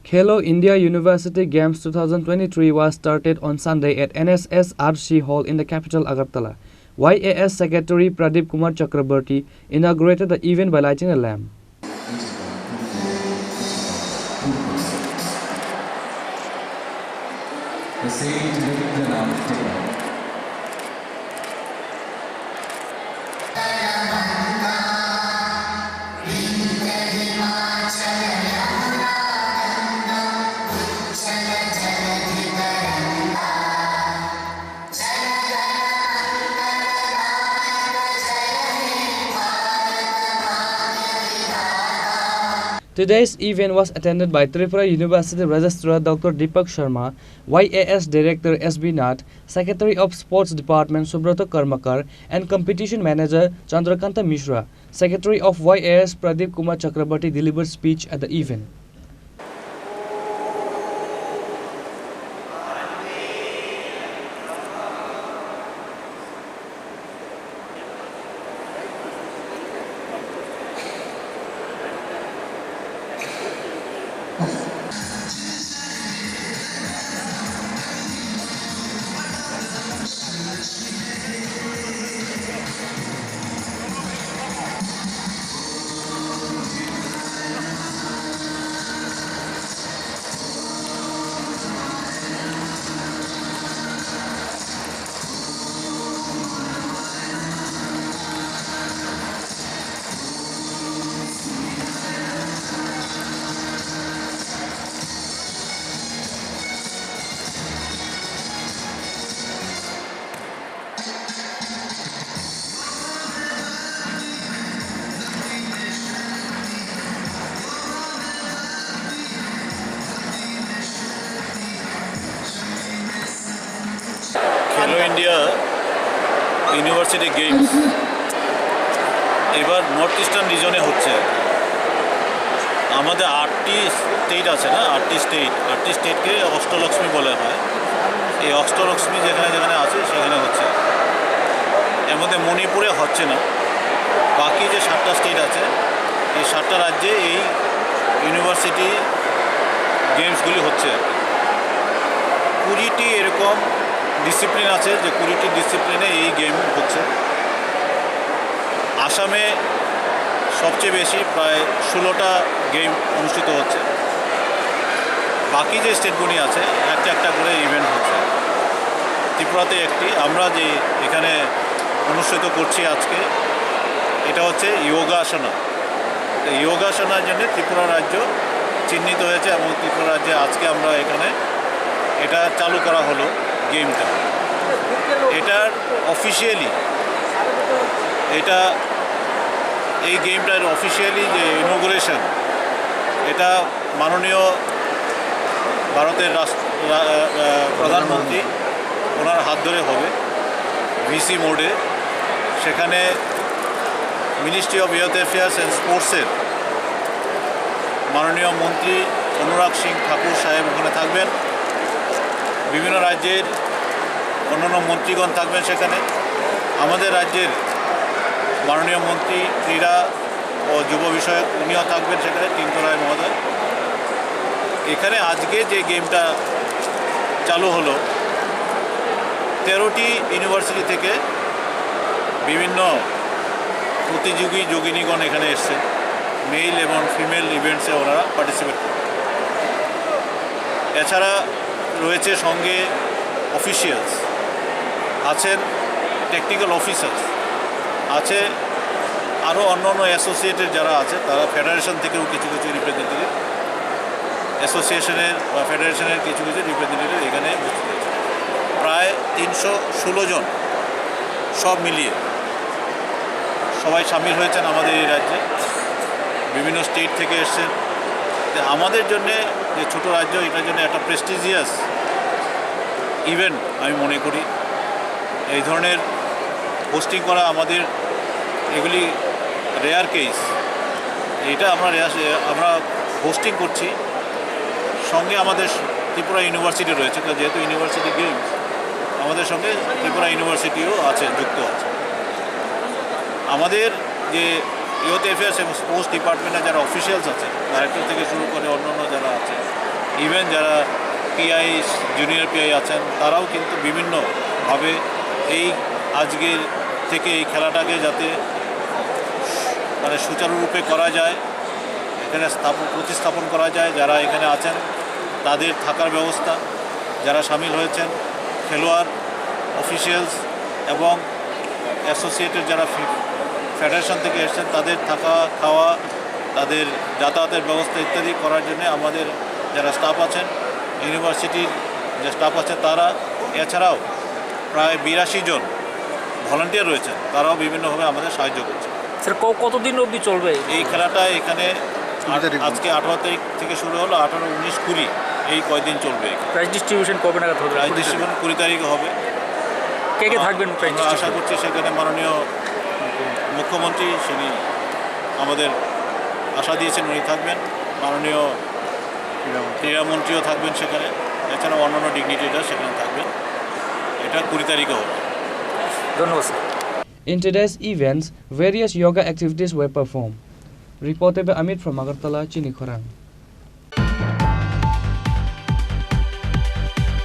Khelo India University Games 2023 was started on Sunday at NSSRC Hall in the capital Agartala. YAS Secretary Pradeep Kumar Chakrabarti inaugurated the event by lighting a lamp. Today's event was attended by Tripura University Registrar Dr. Deepak Sharma, YAS Director SB Nath, Secretary of Sports Department Subrata Karmakar, and Competition Manager Chandrakanta Mishra. Secretary of YAS Pradeep Kumar Chakrabarti delivered speech at the event. Khelo India University Games এবার north eastern রিজনে হচ্ছে। আমাদের 8টি state আছে না, 8টি স্টেটকে অষ্টলক্ষ্মী বলা হয়। এই অষ্টলক্ষ্মী যেখানে যেখানে আছে সেখানে হচ্ছে। এর মধ্যে মণিপুরে হচ্ছে না, বাকি যে 7টা স্টেট আছে এই 7টা রাজ্যে এই ইউনিভার্সিটি গেমসগুলি হচ্ছে। 20টি এরকম ডিসিপ্লিন আছে যে 20টি ডিসিপ্লিনে এই গেম হচ্ছে। আসামে সবচেয়ে বেশি প্রায় 16টা গেম অনুষ্ঠিত হচ্ছে। বাকি যে স্টেটগুলি আছে একটা করে ইভেন্ট হচ্ছে। ত্রিপুরাতে একটি আমরা যে এখানে অনুষ্ঠিত করছি আজকে, এটা হচ্ছে যোগাসনা। যোগাসনার জন্য ত্রিপুরা রাজ্য চিহ্নিত হয়েছে এবং ত্রিপুরা রাজ্যে আজকে আমরা এখানে এটা চালু করা হলো গেমটা। এটার অফিসিয়ালি এই গেমটার অফিসিয়ালি যে ইনঅগ্রেশন, এটা মাননীয় ভারতের প্রধানমন্ত্রী ওনার হাত ধরে হবে ভিসি মোডে। সেখানে ministry of youth affairs and স্পোর্টসের মাননীয় মন্ত্রী অনুরাগ সিং ঠাকুর সাহেব ওখানে থাকবেন। বিভিন্ন রাজ্যের অন্যান্য মন্ত্রীগণ থাকবেন সেখানে। আমাদের রাজ্যের মাননীয় মন্ত্রী ক্রীড়া ও যুব বিষয়ক উনিও থাকবেন সেখানে, টিঙ্কু রায় মহোদয়। এখানে আজকে যে গেমটা চালু হলো, 13টি ইউনিভার্সিটি থেকে বিভিন্ন যোগিনীগণ এখানে এসছে। মেল এবং ফিমেল ইভেন্টসে ওনারা পার্টিসিপেট করে। এছাড়া রয়েছে সঙ্গে অফিসিয়ালস আছেন, টেকনিক্যাল অফিসার্স আছে, আরও অন্যান্য অ্যাসোসিয়েটেড যারা আছে তারা ফেডারেশন থেকেও কিছু রিপ্রেজেন্টেটিভ, অ্যাসোসিয়েশনের বা ফেডারেশনের কিছু রিপ্রেজেন্টেটিভ এখানে উপস্থিত হয়েছে। প্রায় 316 জন সব মিলিয়ে সবাই সামিল হয়েছেন আমাদের এই রাজ্যে। বিভিন্ন স্টেট থেকে এসছেন। আমাদের জন্যে যে ছোটো রাজ্য, এটার জন্য একটা প্রেস্টিজিয়াস ইভেন্ট আমি মনে করি। এই ধরনের হোস্টিং করা আমাদের এগুলি রেয়ার কেস। এটা আমরা হোস্টিং করছি। সঙ্গে আমাদের ত্রিপুরা ইউনিভার্সিটি রয়েছে, যেহেতু ইউনিভার্সিটি গেমস আমাদের সঙ্গে ত্রিপুরা ইউনিভার্সিটিও আছে, যুক্ত আছে। আমাদের যে ইয়ুথ অ্যাফেয়ার্স এবং স্পোর্টস ডিপার্টমেন্টের যারা অফিসিয়ালস আছে, ডাইরেক্টর থেকে শুরু করে অন্যান্য যারা আছে, ইভেন যারা পিআই জুনিয়র পিআই আছেন তারাও কিন্তু বিভিন্নভাবে এই আজকের থেকে এই খেলাটাকে যাতে মানে সুচারুরূপে করা যায়, এখানে প্রতিস্থাপন করা যায়, যারা এখানে আছেন তাদের থাকার ব্যবস্থা, যারা সামিল হয়েছেন খেলোয়াড়, অফিসিয়ালস এবং অ্যাসোসিয়েটেড যারা ফেডারেশন থেকে এসেছেন তাদের থাকা খাওয়া, তাদের যাতায়াতের ব্যবস্থা ইত্যাদি করার জন্য আমাদের যারা স্টাফ আছেন, ইউনিভার্সিটির যে স্টাফ আছে তারা, এছাড়াও প্রায় 82 জন ভলান্টিয়ার রয়েছেন, তারাও বিভিন্নভাবে আমাদের সাহায্য করছে। স্যার কতদিন অবধি চলবে এই খেলাটা? এখানে আজকে 18 তারিখ থেকে শুরু হলো, 18, 19, 20 এই কয়দিন চলবে। প্রাইজ ডিস্ট্রিবিউশন কবে নাগাদ হবে? প্রাইজ ডিস্ট্রিবিউশন 20 তারিখে হবে। কে কে থাকবেন? আশা করছি সেখানে মাননীয় মুখ্যমন্ত্রী তিনি আমাদের আশা দিয়েছেন, উনি থাকবেন। মাননীয় ক্রীড়ামন্ত্রীও থাকবেন সেখানে, এছাড়াও অন্যান্য ডিগনিটিরা সেখানে থাকবেন। এটা 20 তারিখে হবে। ধন্যবাদ sir. In today's events, various yoga activities were performed. Reported by Amit from Agartala, Chini, Khorang.